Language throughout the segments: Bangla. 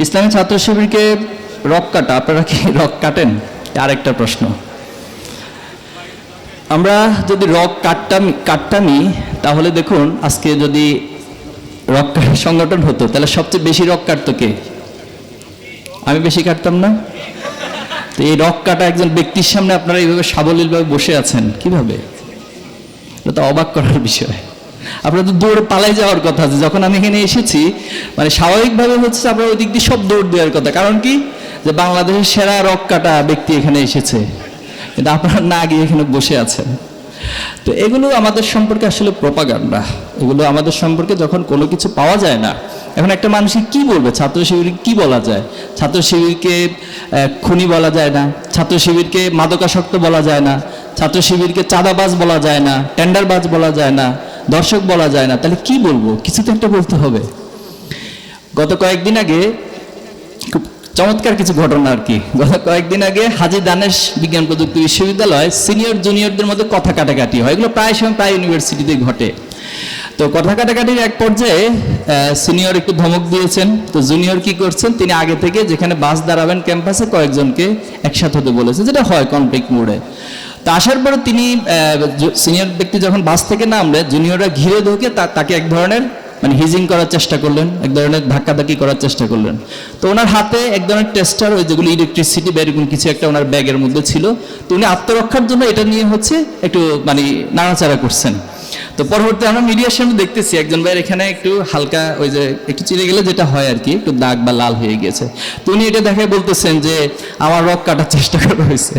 ইসলামী ছাত্র শিবিরকে রক কাটা, আপনারা কি রক কাটেন? আরেকটা প্রশ্ন। আমরা যদি রক কাটতামই তাহলে দেখুন আজকে যদি রক কাটার সংগঠন হতো তাহলে সবচেয়ে বেশি রক কাটতো কে? আমি বেশি কাটতাম না? তো এই রক কাটা একজন ব্যক্তির সামনে আপনারা এইভাবে সাবলীলভাবে বসে আছেন কিভাবে? এটা তো অবাক করার বিষয়। আপনারা তো দৌড়ে পালাই যাওয়ার কথা আছে। যখন আমি এখানে এসেছি মানে স্বাভাবিকভাবে হচ্ছে আপনার ওই দিক দিয়ে সব দৌড় দেওয়ার কথা, কারণ কি যে বাংলাদেশের সেরা রক কাটা ব্যক্তি এখানে এসেছে, কিন্তু আপনারা না গিয়ে এখানে বসে আছেন। তো এগুলো আমাদের সম্পর্কে আসলে প্রপাগান্ডা। এগুলো আমাদের সম্পর্কে যখন কোনো কিছু পাওয়া যায় না, এখন একটা মানুষকে কি বলবে? ছাত্র শিবিরকে কি বলা যায়? ছাত্র শিবিরকে খুনি বলা যায় না, ছাত্র শিবিরকে মাদকাসক্ত বলা যায় না, ছাত্র শিবিরকে চাঁদাবাজ বলা যায় না, টেন্ডারবাজ বলা যায় না, দর্শক বলা যায় না। তাহলে কি বলবো? কিছু তো একটা বলতে হবে। গত কয়েকদিন আগে খুব চমৎকার কিছু ঘটনা আর কি। গত কয়েকদিন আগে হাজী দানেশ বিজ্ঞান প্রযুক্তি বিশ্ববিদ্যালয় সিনিয়র জুনিয়রদের মধ্যে কথা কাটাকাটি হয়। এগুলো প্রায় সময় প্রায় ইউনিভার্সিটিতে ঘটে। তো কথা কাটাকাটির এক পর্যায়ে সিনিয়র একটু ধমক দিয়েছেন। তো জুনিয়র কি করছেন, তিনি আগে থেকে যেখানে বাস দাঁড়াবেন ক্যাম্পাসে কয়েকজনকে একসাথে হতে বলেছে, যেটা হয় কনফ্লিক্ট মোডে। তো আসার পরে তিনি সিনিয়র ব্যক্তি যখন বাস থেকে নামলে জুনিয়ররা ঘিরে ঢুকে তাকে এক ধরনের মানে হিজিং করার চেষ্টা করলেন, এক ধরনের ধাক্কাধাক্কি করার চেষ্টা করলেন। তো ওনার হাতে এক ধরনের টেস্টার, ওই যেগুলো ইলেকট্রিসিটি বা এরকম কিছু একটা ওনার ব্যাগের মধ্যে ছিল। তো উনি আত্মরক্ষার জন্য এটা নিয়ে হচ্ছে একটু মানে নাড়াচাড়া করছেন। তো পরবর্তী আমরা মিডিয়ার সামনে দেখতেছি একজন ভাইয়ের এখানে একটু হালকা ওই যে একটু চিড়ে গেলে যেটা হয় আর কি, একটু দাগ বা লাল হয়ে গেছে। তো উনি এটা দেখে বলতেছেন যে আমার রক কাটার চেষ্টা করা হয়েছে।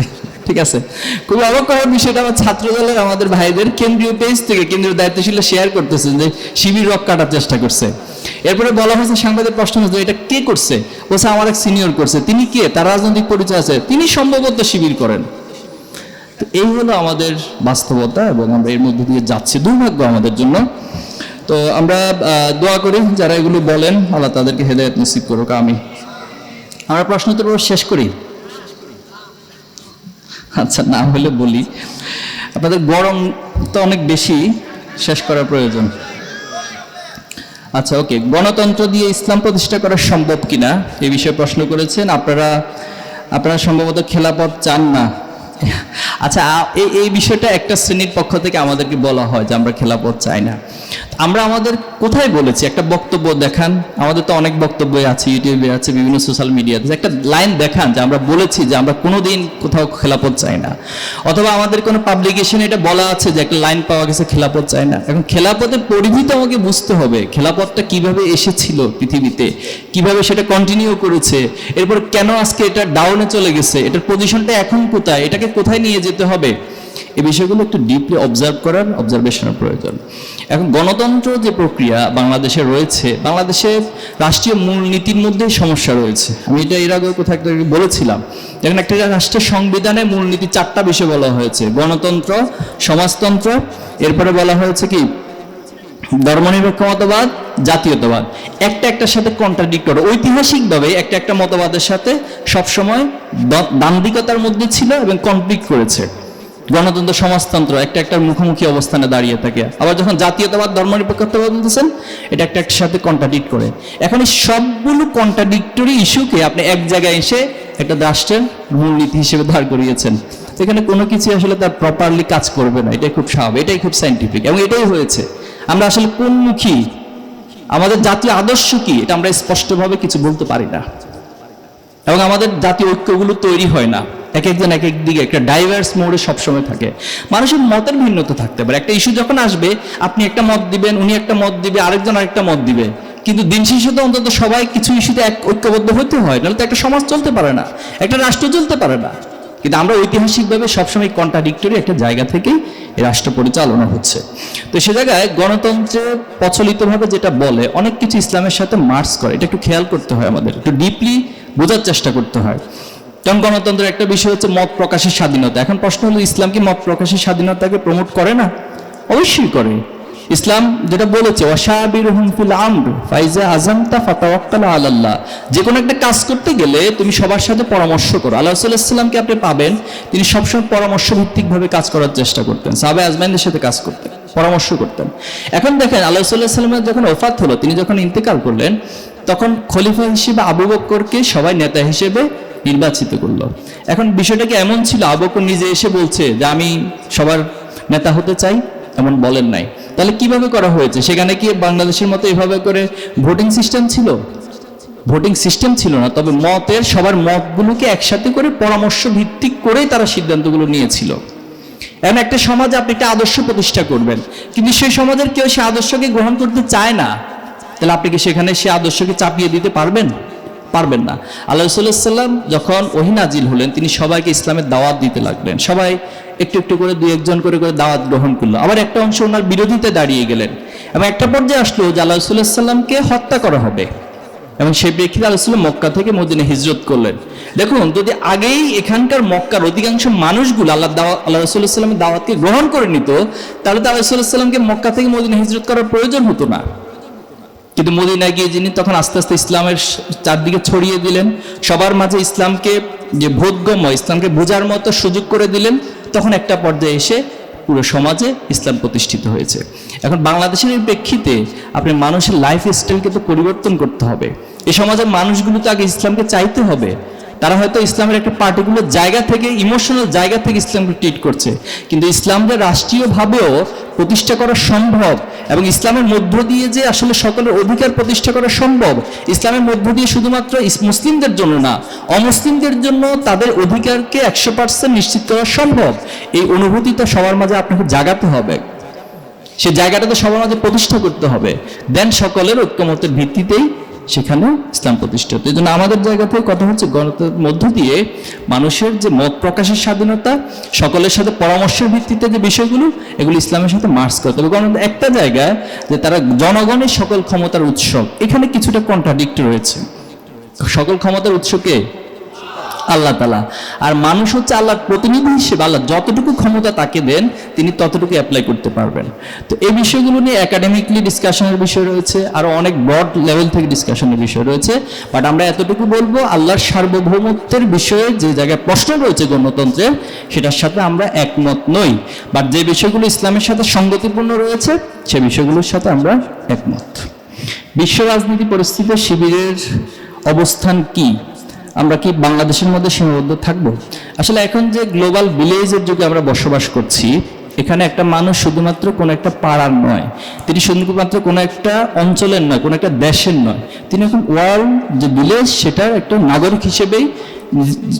ঠিক আছে, খুব অবাক করার বিষয়টা আমার ছাত্র দলের আমাদের ভাইদের কেন্দ্রীয় পেজ থেকে কেন্দ্রীয় দায়িত্বশীল শেয়ার করতেছেন যে শিবির রক কাটার চেষ্টা করছে। এরপরে বলা হয়েছে, সাংবাদিক প্রশ্ন হয়েছে এটা কে করছে? বলছে আমার এক সিনিয়র করছে। তিনি কে? তার রাজনৈতিক পরিচয় আছে, তিনি সম্ভবত শিবির করেন। তো এই হলো আমাদের বাস্তবতা এবং আমরা এর মধ্যে দিয়ে যাচ্ছি, দুর্ভাগ্য আমাদের জন্য। তো আমরা দোয়া করি যারা এগুলো বলেন আল্লাহ তাদেরকে হেদায়েত নসিব করুক। আমরা প্রশ্ন উত্তর শেষ করি। আচ্ছা, না হলে বলি, আপনাদের গরম তো অনেক বেশি, শেষ করার প্রয়োজন। আচ্ছা, ওকে, গণতন্ত্র দিয়ে ইসলাম প্রতিষ্ঠা করা সম্ভব কিনা এই বিষয়ে প্রশ্ন করেছেন। আপনারা সম্ভবত খেলাফত চান না। আচ্ছা, এই বিষয়টা একটা শ্রেণীর পক্ষ থেকে আমাদেরকে বলা হয় যে আমরা খেলাফত চাই না। আমরা আমাদের কোথায় বলেছি? একটা বক্তব্য দেখান। আমাদের তো অনেক বক্তব্য আছে, ইউটিউবে আছে, বিভিন্ন সোশ্যাল মিডিয়াতে। একটা লাইন দেখান যে আমরা বলেছি যে আমরা কোনোদিন কোথাও খেলাফত চাই না, অথবা আমাদের কোনো পাবলিকেশনে এটা বলা আছে যে একটা লাইন পাওয়া গেছে খেলাফত চাই না। এখন খেলাফতের পরিধিতে আমাকে বুঝতে হবে খেলাফতটা কিভাবে এসেছিল পৃথিবীতে, কিভাবে সেটা কন্টিনিউ করেছে, এরপর কেন আজকে এটা ডাউনে চলে গেছে, এটার পজিশনটা এখন কোথায়, এটাকে কোথায় নিয়ে যেতে হবে, এই বিষয়গুলো একটু ডিপলি অবজারভেশনের প্রয়োজন। এখন গণতন্ত্র যে প্রক্রিয়া বাংলাদেশে রয়েছে, বাংলাদেশের রাষ্ট্রীয় মূলনীতির মধ্যেই সমস্যা রয়েছে। আমি এটা এর আগে কোথাও একটা বলেছিলাম, এখন একটা রাষ্ট্রের সংবিধানে মূলনীতি 4টা বিষয় বলা হয়েছে: গণতন্ত্র, সমাজতন্ত্র, এরপরে বলা হয়েছে কি ধর্মনিরপেক্ষ মতবাদ, জাতীয়তাবাদ। একটার সাথে কন্ট্রাডিক্টর, ঐতিহাসিকভাবে একটা মতবাদের সাথে সবসময় দান্দিকতার মধ্যে ছিল এবং কনফ্লিক্ট করেছে। গণতন্ত্র, সমাজতন্ত্র একটার মুখোমুখি অবস্থানে দাঁড়িয়ে থাকে। আবার যখন জাতীয়তাবাদ, ধর্মনিরপেক্ষতাবাদ বলতেছেন, এটা একটার সাথে কন্ট্রাডিক্ট করে। এখন এই সবগুলো কন্ট্রাডিক্টরি ইস্যুকে আপনি এক জায়গায় এসে একটা রাষ্ট্রের মূলনীতি হিসেবে দাঁড় করিয়েছেন। এখানে কোনো কিছু আসলে তার প্রপারলি কাজ করবে না, এটাই খুব স্বাভাবিক, এটাই খুব সাইন্টিফিক এবং এটাই হয়েছে। আমরা আসলে কোন মুখী, আমাদের জাতীয় আদর্শ কি, এটা আমরা স্পষ্টভাবে কিছু বলতে পারি না এবং আমাদের জাতীয় ঐক্যগুলো তৈরি হয় না। একজন এক দিকে একটা ডাইভার্স মোডে সবসময় থাকে। মানুষের মতের ভিন্নতা থাকতে পারে। একটা ইস্যু যখন আসবে, আপনি একটা মত দিবেন, উনি একটা মত দিবে, আরেকজন আরেকটা মত দিবে, কিন্তু দিন শেষে তো অন্তত সবাই কিছু ইস্যুতে ঐক্যবদ্ধ হতে হয়, নাহলে তো একটা সমাজ চলতে পারে না, একটা রাষ্ট্র চলতে পারে না। কিন্তু আমরা ঐতিহাসিকভাবে সবসময় কন্ট্রাডিক্টরি একটা জায়গা থেকেই এই রাষ্ট্র পরিচালনা হচ্ছে। তো সে জায়গায় গণতন্ত্রে প্রচলিতভাবে যেটা বলে অনেক কিছু ইসলামের সাথে মার্চ করে, এটা একটু খেয়াল করতে হয়, আমাদের একটু ডিপলি বোঝার চেষ্টা করতে হয়। কারণ গণতন্ত্রের একটা বিষয় হচ্ছে মত প্রকাশের স্বাধীনতা। এখন প্রশ্ন হলো, ইসলাম কি মত প্রকাশের স্বাধীনতাকে প্রমোট করে না? অবশ্যই করে। ইসলাম যেটা বলেছে, ওয়াশাবিরহুম ফিল আমর ফাইজা আযামতা ফাতাওয়াক্কাল আলাল্লাহ, যে কোনো একটা কাজ করতে গেলে তুমি সবার সাথে পরামর্শ করো। আল্লাহ রাসূলুল্লাহ সাল্লাল্লাহু আলাইহি ওয়াসাল্লামকে আপনি পাবেন, তিনি সবসময় পরামর্শ ভিত্তিকভাবে কাজ করার চেষ্টা করতেন। সাহাবা আজমাইনদের সাথে কাজ করতেন, পরামর্শ করতেন। এখন দেখেন আল্লাহ রাসূলুল্লাহ সাল্লাল্লাহু আলাইহি ওয়াসাল্লামের যখন ওফাত হলো, তিনি যখন ইন্তেকাল করলেন, তখন খলিফা হিসেবে আবু বকরকে সবাই নেতা হিসেবে নির্বাচিত করলো। এখন বিষয়টা কি এমন ছিল আবু বকর নিজে এসে বলছে যে আমি সবার নেতা হতে চাই? এমন বলেন নাই। তাহলে কিভাবে করা হয়েছে? সেখানে কি বাংলাদেশের মতো এভাবে করে ভোটিং সিস্টেম ছিল? ভোটিং সিস্টেম ছিল না, তবে সবার মতগুলোকে একসাথে করে পরামর্শ ভিত্তিক করেই তারা সিদ্ধান্তগুলো নিয়েছিল। এমন একটা সমাজে আপনি একটা আদর্শ প্রতিষ্ঠা করবেন, কিন্তু সেই সমাজের কেউ সে আদর্শকে গ্রহণ করতে চায় না, তাহলে আপনি কি সেখানে সে আদর্শকে চাপিয়ে দিতে পারবেন? পারবেন না। আল্লাহ রাসূলুল্লাহ সাল্লাম যখন ওহী নাজিল হলেন, তিনি সবাইকে ইসলামের দাওয়াত দিতে লাগলেন। সবাই একটু একটু করে দুই একজন করে করে দাওয়াত গ্রহণ করলো। আবার একটা অংশ ওনার বিরোধিতায় দাঁড়িয়ে গেলেন এবং একটা পর্যায়ে আসলো যে আল্লাহ রাসূলুল্লাহ সাল্লামকে হত্যা করা হবে এবং সেই প্রেক্ষিতে আল্লাহ রাসূল মক্কা থেকে মদিনা হিজরত করলেন। দেখুন, যদি আগেই এখানকার মক্কার অধিকাংশ মানুষগুলো আল্লাহ রাসূলুল্লাহ সাল্লামের দাওয়াতকে গ্রহণ করে নিত, তাহলে তো আল্লাহ রাসূলুল্লাহ সাল্লামকে মক্কা থেকে মদিনা হিজরত করার প্রয়োজন হতো না। কিন্তু মদিনায় গিয়ে যিনি তখন আস্তে আস্তে ইসলামের চারদিকে ছড়িয়ে দিলেন, সবার মাঝে ইসলামকে যে বোধগম্য, ইসলামকে বোঝার মতো সুযোগ করে দিলেন, তখন একটা পর্যায়ে এসে পুরো সমাজে ইসলাম প্রতিষ্ঠিত হয়েছে। এখন বাংলাদেশের এই প্রেক্ষিতে আপনি মানুষের লাইফ স্টাইলকে তো পরিবর্তন করতে হবে। এই সমাজের মানুষগুলো তো আগে ইসলামকে চাইতে হবে। তারা হয়তো ইসলামের একটা পার্টিকুলার জায়গা থেকে, ইমোশনাল জায়গা থেকে ইসলামকে ট্রিট করছে, কিন্তু ইসলাম যে রাষ্ট্রীয়ভাবেও প্রতিষ্ঠা করা সম্ভব এবং ইসলামের মধ্য দিয়ে যে আসলে সকলের অধিকার প্রতিষ্ঠা করা সম্ভব, ইসলামের মধ্য দিয়ে শুধুমাত্র মুসলিমদের জন্য না, অমুসলিমদের জন্য তাদের অধিকারকে 100% নিশ্চিত করা সম্ভব, এই অনুভূতিটা সবার মাঝে আপনাকে জাগাতে হবে। সে জায়গাটা তো সবার মাঝে প্রতিষ্ঠা করতে হবে, দেন সকলের ঐক্যমতের ভিত্তিতেই সেখানে ইসলাম প্রতিষ্ঠিত। এই জন্য আমাদের জায়গা থেকে কথা হচ্ছে গণতন্ত্রের মধ্য দিয়ে মানুষের যে মত প্রকাশের স্বাধীনতা, সকলের সাথে পরামর্শের ভিত্তিতে যে বিষয়গুলো, এগুলো ইসলামের সাথে মার্চ করতে হবে। কারণ একটা জায়গায় যে তারা জনগণের সকল ক্ষমতার উৎস, এখানে কিছুটা কন্ট্রাডিক্ট রয়েছে। সকল ক্ষমতার উৎসকে আল্লাহ তাআলা, আর মানুষ হচ্ছে আল্লাহর প্রতিনিধি হিসেবে আল্লাহ যতটুকু ক্ষমতা তাকে দেন তিনি ততটুকু অ্যাপ্লাই করতে পারবেন। তো এই বিষয়গুলো নিয়ে একাডেমিকলি ডিসকাশনের বিষয় রয়েছে, আরো অনেক ব্রড লেভেল থেকে ডিসকাশনের বিষয় রয়েছে। বাট আমরা এতটুকু বলবো, আল্লাহর সার্বভৌমত্বের বিষয়ে যে জায়গায় প্রশ্ন রয়েছে গণতন্ত্রের, সেটার সাথে আমরা একমত নই। বাট যে বিষয়গুলো ইসলামের সাথে সঙ্গতিপূর্ণ রয়েছে সে বিষয়গুলোর সাথে আমরা একমত। বিশ্ব রাজনীতি পরিস্থিতিতে শিবিরের অবস্থান কি? আমরা কি বাংলাদেশের মধ্যে সীমাবদ্ধ থাকবো? আসলে এখন যে গ্লোবাল ভিলেজের যুগে আমরা বসবাস করছি, এখানে একটা মানুষ শুধুমাত্র কোনো একটা পাড়ার নয়, তিনি শুধুমাত্র কোনো একটা অঞ্চলের নয়, কোনো একটা দেশের নয়, তিনি এখন ওয়ার্ল্ড যে ভিলেজ সেটার একটা নাগরিক হিসেবেই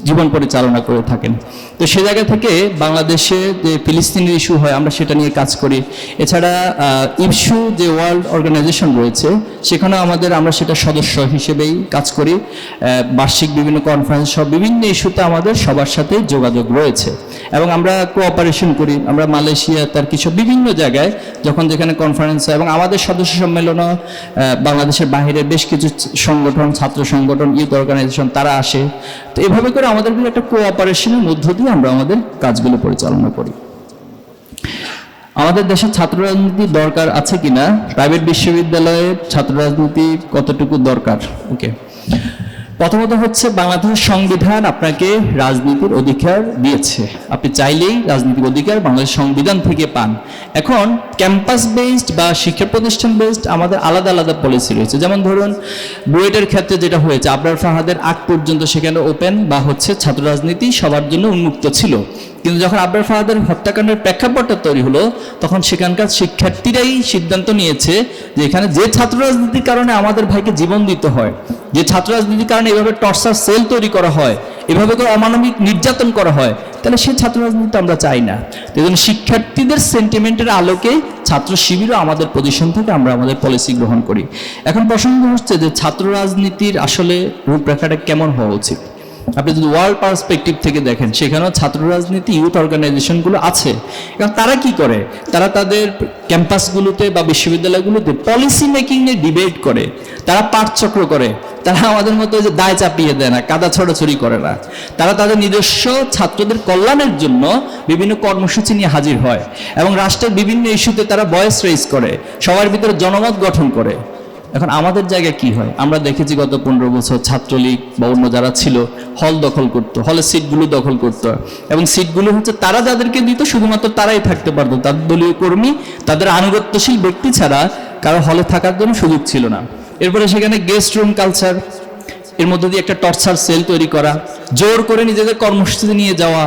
জীবন পরিচালনা করে থাকেন। তো সে জায়গা থেকে বাংলাদেশে যে ফিলিস্তিনের ইস্যু হয় আমরা সেটা নিয়ে কাজ করি। এছাড়া ইস্যু যে ওয়ার্ল্ড অর্গানাইজেশন রয়েছে সেখানেও আমরা সেটা সদস্য হিসেবেই কাজ করি। বার্ষিক বিভিন্ন কনফারেন্স সব বিভিন্ন ইস্যুতে আমাদের সবার সাথে যোগাযোগ রয়েছে এবং আমরা কোঅপারেশন করি। আমরা মালয়েশিয়া, তার কিছু বিভিন্ন জায়গায় যখন যেখানে কনফারেন্স হয় এবং আমাদের সদস্য সম্মেলনও বাংলাদেশের বাইরে বেশ কিছু সংগঠন, ছাত্র সংগঠন, ইউথ অর্গানাইজেশন তারা আসে। তো এভাবে করে আমাদের একটা কোঅপারেশনের মধ্য দিয়ে আমরা আমাদের কাজগুলো পরিচালনা করি। আমাদের দেশে ছাত্র রাজনীতি দরকার আছে কিনা, প্রাইভেট বিশ্ববিদ্যালয়ে ছাত্র রাজনীতি কতটুকু দরকার? ওকে, প্রথমত হচ্ছে বাংলাদেশের সংবিধান আপনাকে রাজনীতির অধিকার দিয়েছে, আপনি চাইলেই রাজনীতির অধিকার বাংলাদেশ সংবিধান থেকে পান। এখন ক্যাম্পাস বেসড বা শিক্ষা প্রতিষ্ঠান বেসড আমাদের আলাদা আলাদা পলিসি রয়েছে। যেমন ধরুন বুয়েটের ক্ষেত্রে যেটা হয়েছে, আবরার ফাহাদের আগ পর্যন্ত সেখানে ওপেন বা ছাত্র রাজনীতি সবার জন্য উন্মুক্ত ছিল, কিন্তু যখন আবরার ফাহাদের হত্যাকাণ্ডের প্রেক্ষাপটটা তৈরি হলো তখন সেখানকার শিক্ষার্থীরাই সিদ্ধান্ত নিয়েছে যে এখানে যে ছাত্র রাজনীতির কারণে আমাদের ভাইকে জীবন দিতে হয়, যে ছাত্র রাজনীতির কারণে এভাবে টর্চার সেল তৈরি করা হয়, এভাবে করে অমানবিক নির্যাতন করা হয়, তাহলে সেই ছাত্র রাজনীতি আমরা চাই না। এই জন্য শিক্ষার্থীদের সেন্টিমেন্টের আলোকে ছাত্র শিবিরও আমাদের পজিশন থেকে আমরা আমাদের পলিসি গ্রহণ করি। এখন প্রসঙ্গ হচ্ছে যে ছাত্র রাজনীতির আসলে রূপরেখাটা কেমন হওয়া উচিত। আপনি যদি ওয়ার্ল্ড পার্সপেক্টিভ থেকে দেখেন সেখানেও ছাত্র রাজনীতি, ইউথ অর্গানাইজেশনগুলো আছে। এবং তারা কি করে, তারা তাদের ক্যাম্পাসগুলোতে বা বিশ্ববিদ্যালয়গুলোতে পলিসি মেকিং নিয়ে ডিবেট করে, তারা পাঠচক্র করে, তারা আমাদের মতো যে দায় চাপিয়ে দেয় না, কাদা ছড়াছড়ি করে না, তারা তাদের নিজস্ব ছাত্রদের কল্যাণের জন্য বিভিন্ন কর্মসূচি নিয়ে হাজির হয় এবং রাষ্ট্রের বিভিন্ন ইস্যুতে তারা ভয়েস রেইজ করে, সবার ভিতরে জনমত গঠন করে। এখন আমাদের জায়গায় কি হয়, আমরা দেখেছি গত 15 বছর ছাত্রলীগ বা অন্য যারা ছিল হল দখল করতো, হলের সিটগুলো দখল করতো এবং সিটগুলো তারা যাদেরকে দিত শুধুমাত্র তারাই থাকতে পারতো, তাদের দলীয় কর্মী, তাদের আনুগত্যশীল ব্যক্তি ছাড়া কারো হলে থাকার জন্য সুযোগ ছিল না। এরপরে সেখানে গেস্ট রুম কালচার, এর মধ্যে দিয়ে একটা টর্চার সেল তৈরি করা, জোর করে নিজেদের কর্মসূচি নিয়ে যাওয়া,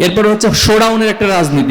এরপরে হচ্ছে শোডাউনের একটা রাজনীতি।